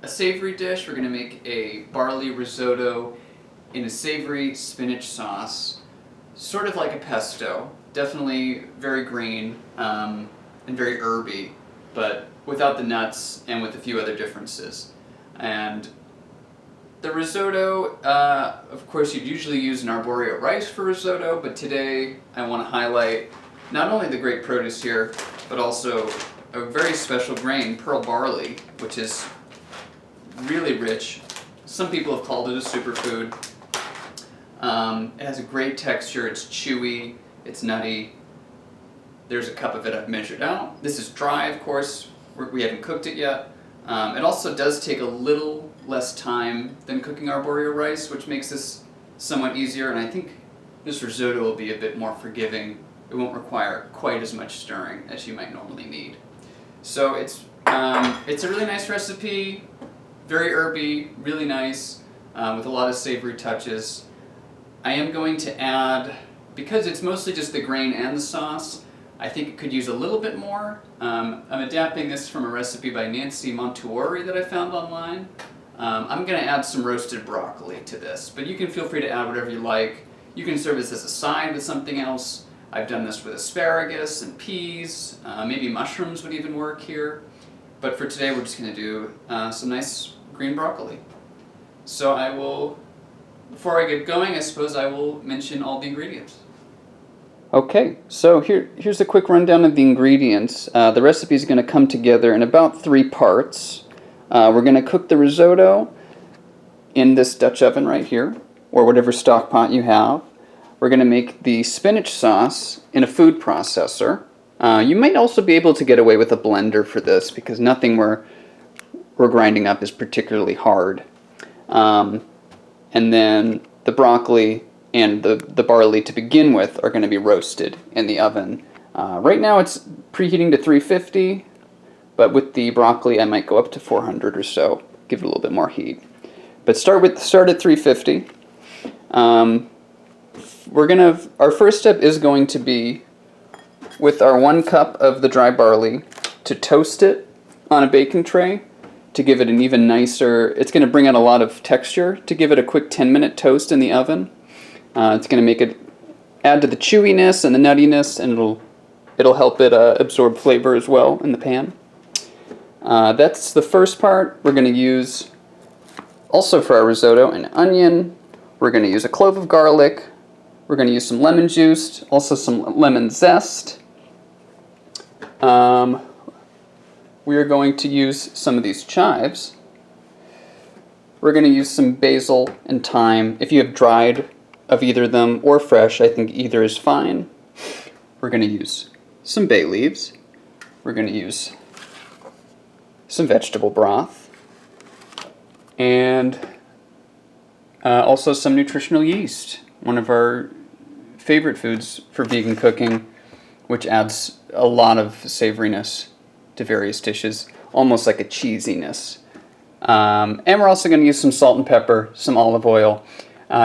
a savory dish. We're going to make a barley risotto in a savory spinach sauce, sort of like a pesto. Definitely very green and very herby, but without the nuts and with a few other differences. And the risotto, of course, you'd usually use an arborio rice for risotto, but today I want to highlight not only the great produce here, but also a very special grain, pearl barley, which is really rich. Some people have called it a superfood. It has a great texture, it's chewy, it's nutty. There's a cup of it I've measured out. This is dry, of course, we haven't cooked it yet. It also does take a little less time than cooking arborio rice, which makes this somewhat easier, and I think this risotto will be a bit more forgiving. It won't require quite as much stirring as you might normally need. So it's a really nice recipe, very herby, really nice, with a lot of savory touches. I am going to add, because it's mostly just the grain and the sauce, I think it could use a little bit more. I'm adapting this from a recipe by Nancy Montuori that I found online. I'm going to add some roasted broccoli to this, but you can feel free to add whatever you like. You can serve this as a side with something else. I've done this with asparagus and peas, maybe mushrooms would even work here. But for today we're just going to do some nice green broccoli. So I will, before I get going, I suppose I will mention all the ingredients. Okay, so here's a quick rundown of the ingredients. The recipe is going to come together in about 3 parts. We're going to cook the risotto in this Dutch oven right here, or whatever stock pot you have. We're going to make the spinach sauce in a food processor. You might also be able to get away with a blender for this because nothing we're grinding up is particularly hard. And then the broccoli and the barley to begin with are going to be roasted in the oven. Right now it's preheating to 350, but with the broccoli I might go up to 400 or so, give it a little bit more heat. But start at 350. Our first step is going to be, with our 1 cup of the dry barley, to toast it on a baking tray to give it an even nicer, it's going to bring out a lot of texture, to give it a quick 10-minute toast in the oven. It's going to make it add to the chewiness and the nuttiness, and it'll help it absorb flavor as well in the pan. That's the first part. We're going to use, also for our risotto, an onion. We're going to use a clove of garlic. We're going to use some lemon juice, also some lemon zest. We are going to use some of these chives. We're going to use some basil and thyme. If you have dried of either of them or fresh, I think either is fine. We're going to use some bay leaves. We're going to use some vegetable broth. And also some nutritional yeast, one of our favorite foods for vegan cooking, which adds a lot of savoriness to various dishes, almost like a cheesiness. And we're also going to use some salt and pepper, some olive oil.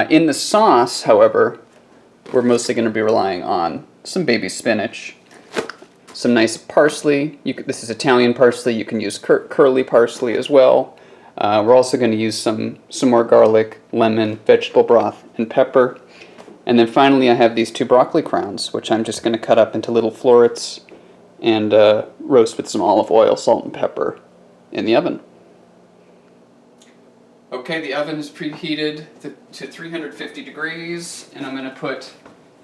In the sauce, however, we're mostly going to be relying on some baby spinach, some nice parsley. This is Italian parsley. You can use curly parsley as well. We're also going to use some more garlic, lemon, vegetable broth, and pepper. And then finally I have these 2 broccoli crowns, which I'm just going to cut up into little florets and roast with some olive oil, salt, and pepper in the oven. Okay, the oven is preheated to 350 degrees, and I'm going to put,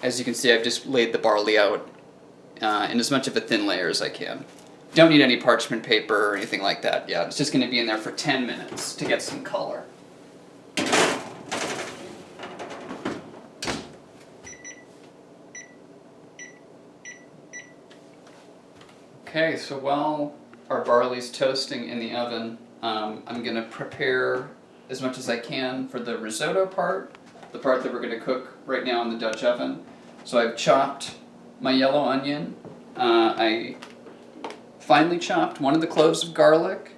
as you can see, I've just laid the barley out in as much of a thin layer as I can. Don't need any parchment paper or anything like that yet. It's just going to be in there for 10 minutes to get some color. Okay, so while our barley's toasting in the oven, I'm going to prepare as much as I can for the risotto part, the part that we're going to cook right now in the Dutch oven. So I've chopped my yellow onion. I finely chopped 1 of the cloves of garlic,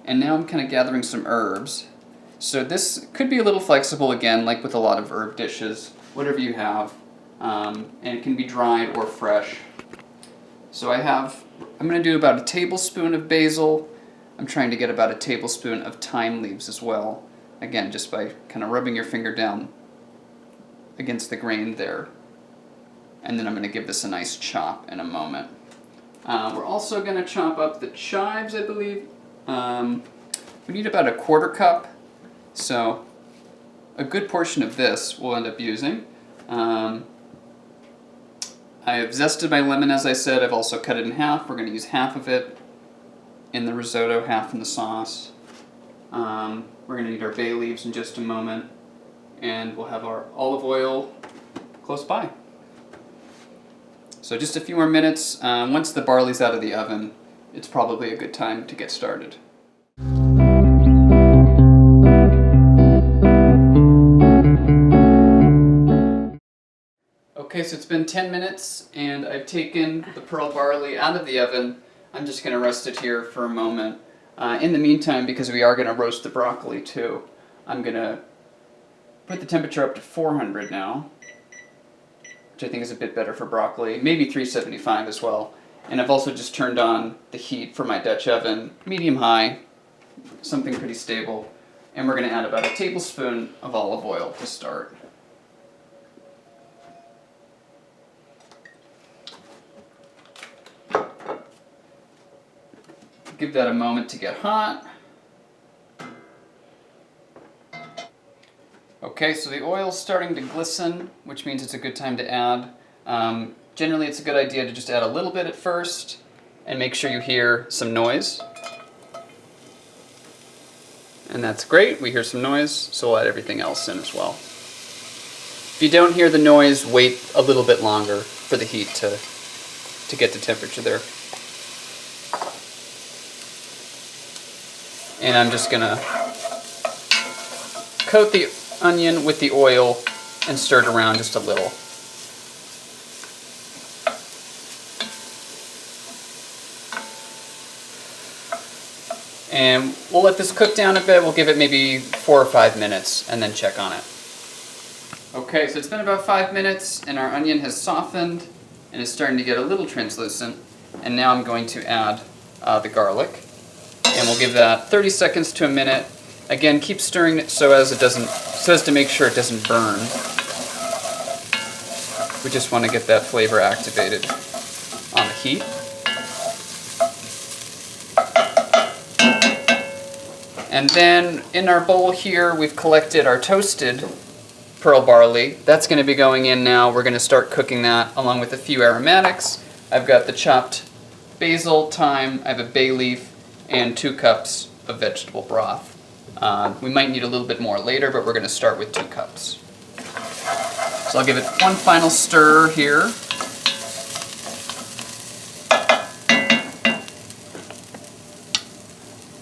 and now I'm kind of gathering some herbs. So this could be a little flexible again, like with a lot of herb dishes, whatever you have, and it can be dried or fresh. So I'm going to do about a tablespoon of basil, I'm trying to get about a tablespoon of thyme leaves as well. Again, just by kind of rubbing your finger down against the grain there. And then I'm going to give this a nice chop in a moment. We're also going to chop up the chives, I believe. We need about a 1/4 cup, so a good portion of this we'll end up using. I have zested my lemon, as I said. I've also cut it in half. We're going to use half of it in the risotto, half in the sauce. We're going to need our bay leaves in just a moment, and we'll have our olive oil close by. So just a few more minutes. Once the barley's out of the oven, it's probably a good time to get started. Okay, so it's been 10 minutes and I've taken the pearl barley out of the oven. I'm just going to rest it here for a moment. In the meantime, because we are going to roast the broccoli too, I'm going to put the temperature up to 400 now, which I think is a bit better for broccoli, maybe 375 as well. And I've also just turned on the heat for my Dutch oven, medium-high, something pretty stable. And we're going to add about a tablespoon of olive oil to start. Give that a moment to get hot. Okay, so the oil's starting to glisten, which means it's a good time to add. Generally, it's a good idea to just add a little bit at first and make sure you hear some noise. And that's great, we hear some noise, so we'll add everything else in as well. If you don't hear the noise, wait a little bit longer for the heat to get to temperature there. And I'm just going to coat the onion with the oil and stir it around just a little. And we'll let this cook down a bit. We'll give it maybe 4 or 5 minutes and then check on it. Okay, so it's been about 5 minutes and our onion has softened and is starting to get a little translucent. And now I'm going to add the garlic. And we'll give that 30 seconds to a minute. Again, keep stirring it so as to make sure it doesn't burn. We just want to get that flavor activated on the heat. And then in our bowl here, we've collected our toasted pearl barley. That's going to be going in now. We're going to start cooking that along with a few aromatics. I've got the chopped basil, thyme, I have a bay leaf, and 2 cups of vegetable broth. We might need a little bit more later, but we're going to start with 2 cups. So I'll give it one final stir here.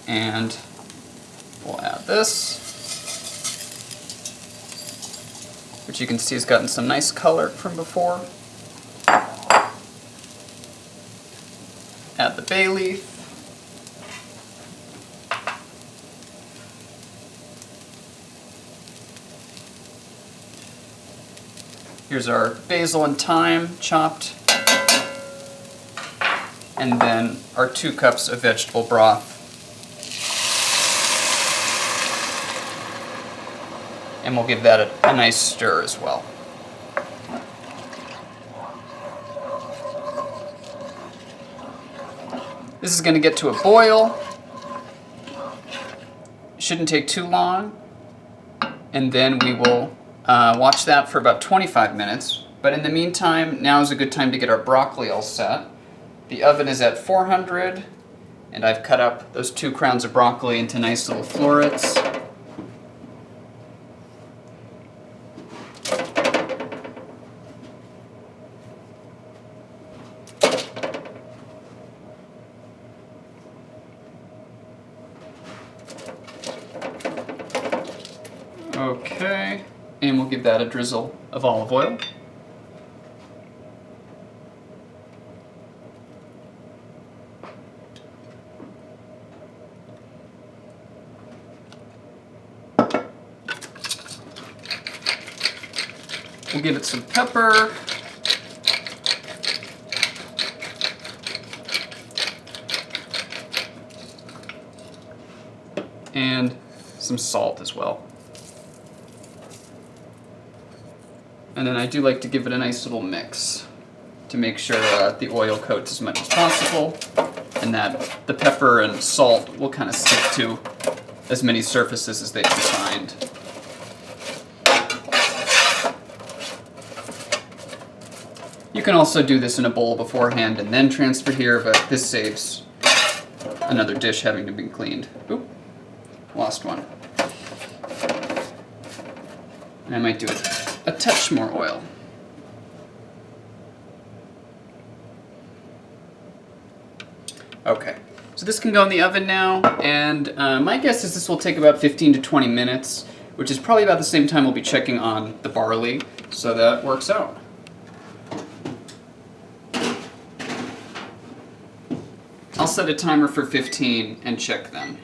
And we'll add this, which you can see has gotten some nice color from before. Add the bay leaf. Here's our basil and thyme chopped. And then our 2 cups of vegetable broth. And we'll give that a nice stir as well. This is going to get to a boil. Shouldn't take too long. And then we will watch that for about 25 minutes. But in the meantime, now is a good time to get our broccoli all set. The oven is at 400, and I've cut up those 2 crowns of broccoli into nice little florets. Okay, and we'll give that a drizzle of olive oil. We'll give it some pepper. and some salt as well. And then I do like to give it a nice little mix to make sure the oil coats as much as possible, and that the pepper and salt will kind of stick to as many surfaces as they can find. You can also do this in a bowl beforehand and then transfer here, but this saves another dish having to be cleaned. Oop, lost one. And I might do a touch more oil. Okay, so this can go in the oven now, and my guess is this will take about 15 to 20 minutes, which is probably about the same time we'll be checking on the barley, so that works out. I'll set a timer for 15 and check them.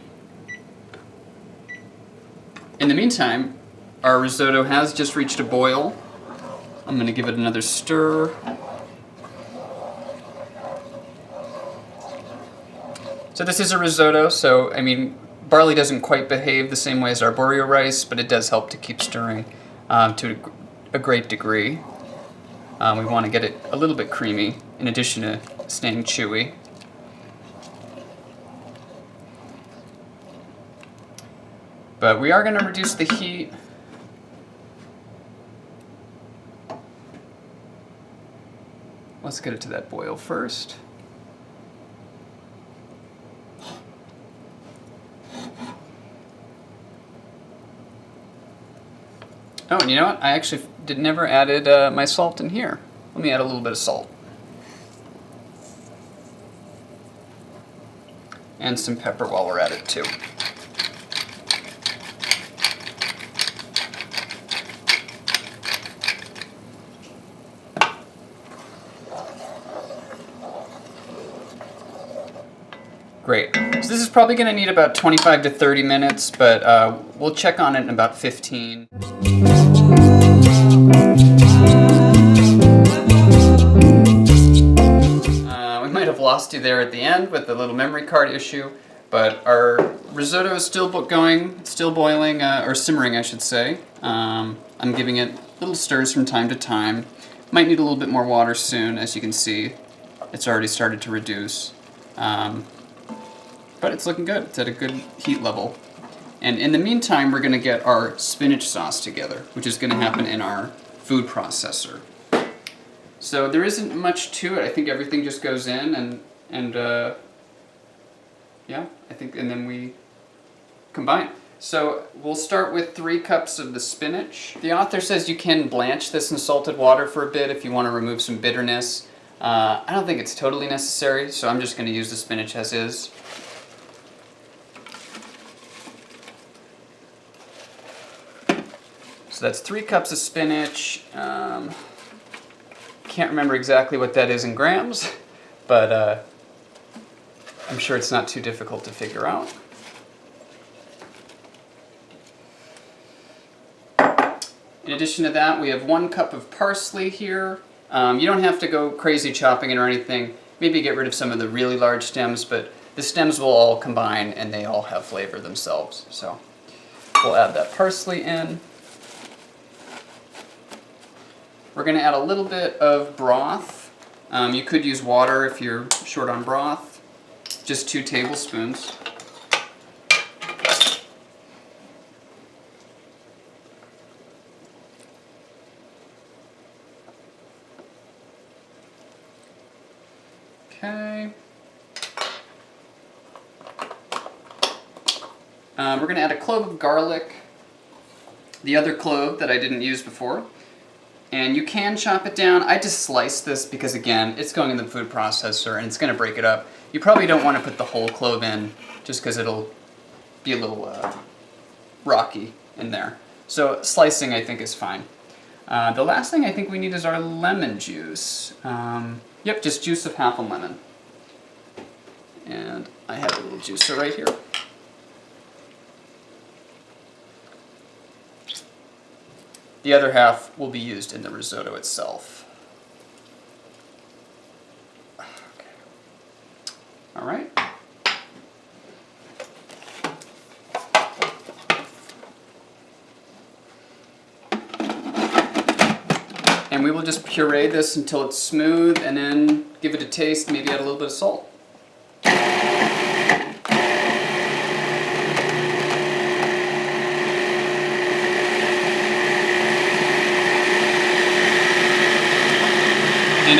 In the meantime, our risotto has just reached a boil. I'm going to give it another stir. So this is a risotto, so I mean, barley doesn't quite behave the same way as arborio rice, but it does help to keep stirring to a great degree. We want to get it a little bit creamy, in addition to staying chewy. But we are going to reduce the heat. Let's get it to that boil first. Oh, and you know what? I actually never added my salt in here. Let me add a little bit of salt. And some pepper while we're at it too. Great. So this is probably going to need about 25 to 30 minutes, but we'll check on it in about 15. We might have lost you there at the end with the little memory card issue, but our risotto is still going, it's still boiling, or simmering I should say. I'm giving it little stirs from time to time. Might need a little bit more water soon, as you can see. It's already started to reduce. But it's looking good. It's at a good heat level. And in the meantime, we're going to get our spinach sauce together, which is going to happen in our food processor. So there isn't much to it. I think everything just goes in and yeah, I think, and then we combine. So we'll start with 3 cups of the spinach. The author says you can blanch this in salted water for a bit if you want to remove some bitterness. I don't think it's totally necessary, so I'm just going to use the spinach as is. So that's 3 cups of spinach. Can't remember exactly what that is in grams, but I'm sure it's not too difficult to figure out. In addition to that, we have 1 cup of parsley here. You don't have to go crazy chopping it or anything. Maybe get rid of some of the really large stems, but the stems will all combine and they all have flavor themselves. So we'll add that parsley in. We're going to add a little bit of broth. You could use water if you're short on broth. Just 2 tablespoons. Okay. We're going to add a clove of garlic, the other clove that I didn't use before. And you can chop it down. I just slice this because, again, it's going in the food processor and it's going to break it up. You probably don't want to put the whole clove in just because it'll be a little rocky in there. So slicing, I think, is fine. The last thing I think we need is our lemon juice. Yep, just juice of half a lemon. And I have a little juicer right here. The other half will be used in the risotto itself. Okay. All right. And we will just puree this until it's smooth and then give it a taste, maybe add a little bit of salt. And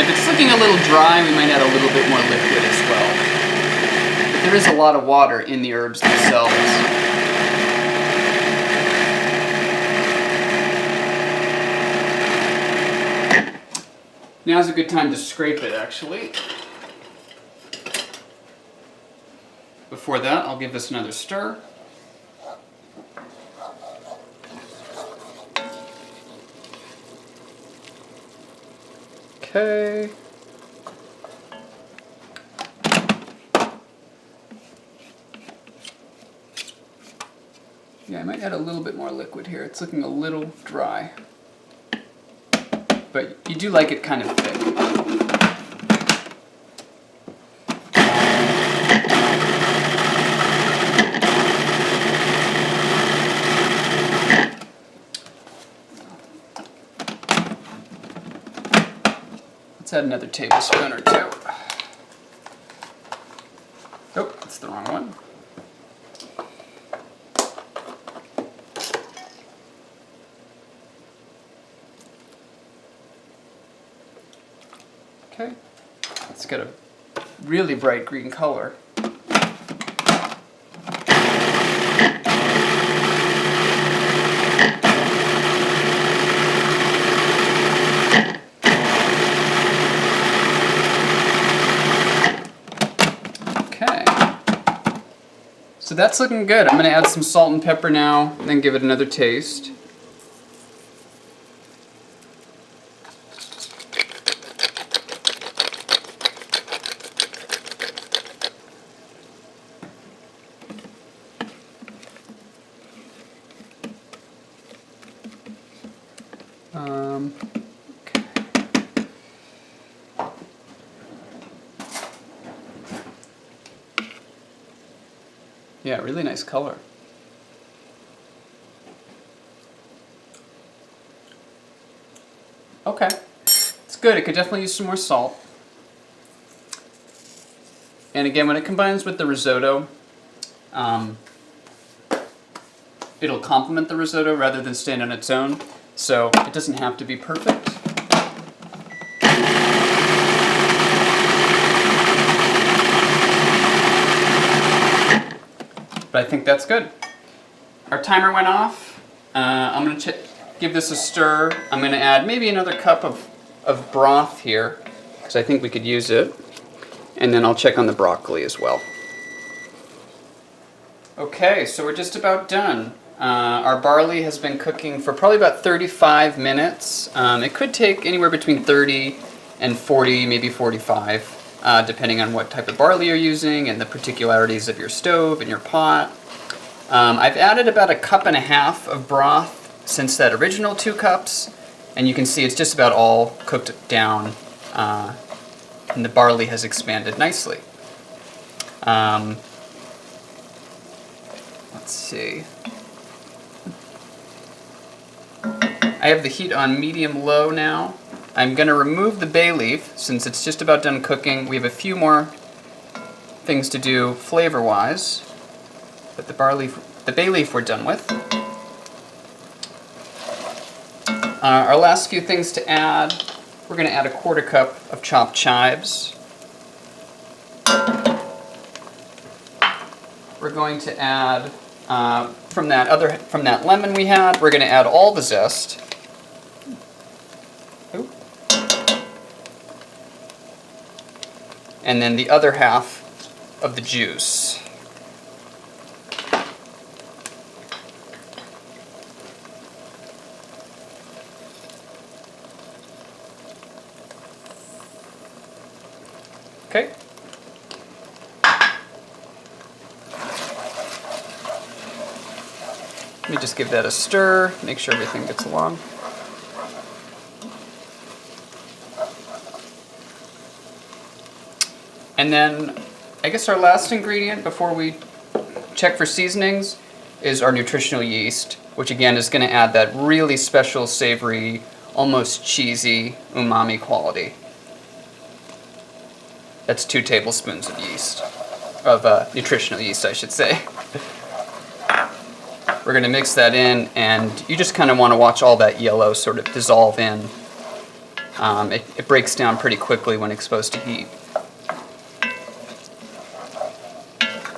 if it's looking a little dry, we might add a little bit more liquid as well. But there is a lot of water in the herbs themselves. Now's a good time to scrape it, actually. Before that, I'll give this another stir. Okay. Yeah, I might add a little bit more liquid here. It's looking a little dry. But you do like it kind of thick. Let's add another tablespoon or two. Nope, that's the wrong one. Okay, it's got a really bright green color. Okay, so that's looking good. I'm going to add some salt and pepper now, and then give it another taste. Okay. Yeah, really nice color. Okay, it's good. It could definitely use some more salt. And again, when it combines with the risotto, it'll complement the risotto rather than stand on its own. So it doesn't have to be perfect. But I think that's good. Our timer went off. I'm going to give this a stir. I'm going to add maybe another cup of broth here, because I think we could use it. And then I'll check on the broccoli as well. Okay, so we're just about done. Our barley has been cooking for probably about 35 minutes. It could take anywhere between 30 and 40, maybe 45, depending on what type of barley you're using and the particularities of your stove and your pot. I've added about a cup and a half of broth since that original 2 cups, and you can see it's just about all cooked down, and the barley has expanded nicely. Let's see. I have the heat on medium-low now. I'm going to remove the bay leaf since it's just about done cooking. We have a few more things to do flavor-wise, but the bay leaf we're done with. Our last few things to add, we're going to add a 1/4 cup of chopped chives. We're going to add, from that lemon we had, we're going to add all the zest. Ooh. And then the other half of the juice. Okay. Let me just give that a stir, make sure everything gets along. And then, I guess our last ingredient before we check for seasonings is our nutritional yeast, which again is going to add that really special savory almost cheesy umami quality. That's 2 tablespoons of yeast, of nutritional yeast, I should say. We're going to mix that in, and you just kind of want to watch all that yellow sort of dissolve in. It breaks down pretty quickly when exposed to heat.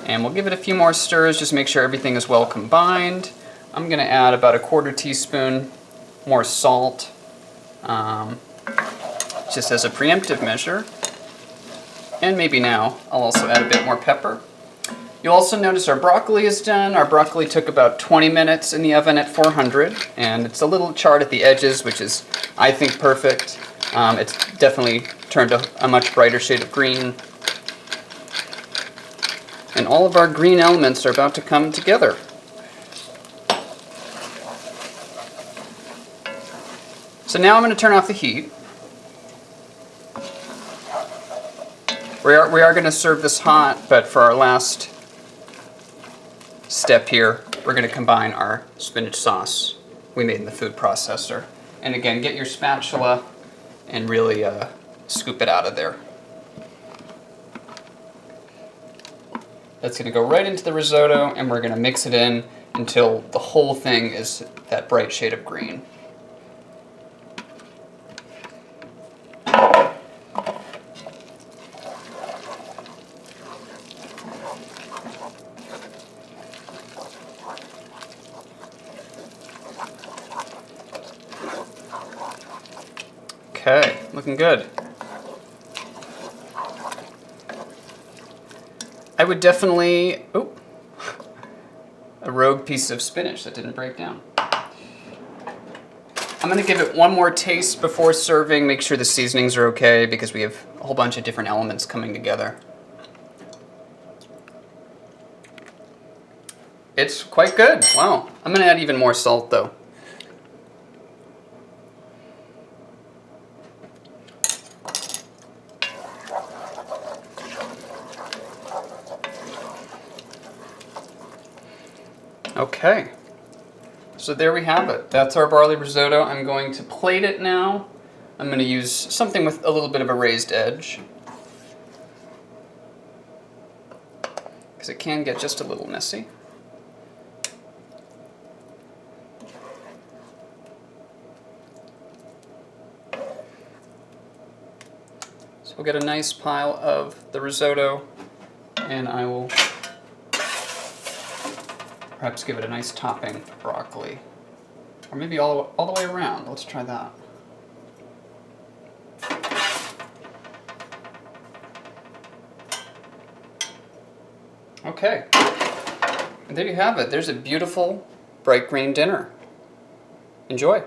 And we'll give it a few more stirs, just make sure everything is well combined. I'm going to add about a 1/4 teaspoon more salt, just as a preemptive measure. And maybe now I'll also add a bit more pepper. You'll also notice our broccoli is done. Our broccoli took about 20 minutes in the oven at 400, and it's a little charred at the edges, which is, I think, perfect. It's definitely turned a much brighter shade of green. And all of our green elements are about to come together. So now I'm going to turn off the heat. We are going to serve this hot, but for our last step here, we're going to combine our spinach sauce we made in the food processor. And again, get your spatula and really scoop it out of there. That's going to go right into the risotto, and we're going to mix it in until the whole thing is that bright shade of green. Okay, looking good. I would definitely, a rogue piece of spinach that didn't break down. I'm going to give it one more taste before serving, make sure the seasonings are okay, because we have a whole bunch of different elements coming together. It's quite good, wow. I'm going to add even more salt though. Okay, so there we have it. That's our barley risotto. I'm going to plate it now. I'm going to use something with a little bit of a raised edge, because it can get just a little messy. So we'll get a nice pile of the risotto, and I will perhaps give it a nice topping of broccoli. Or maybe all the way around. Let's try that. Okay. And there you have it. There's a beautiful bright green dinner. Enjoy.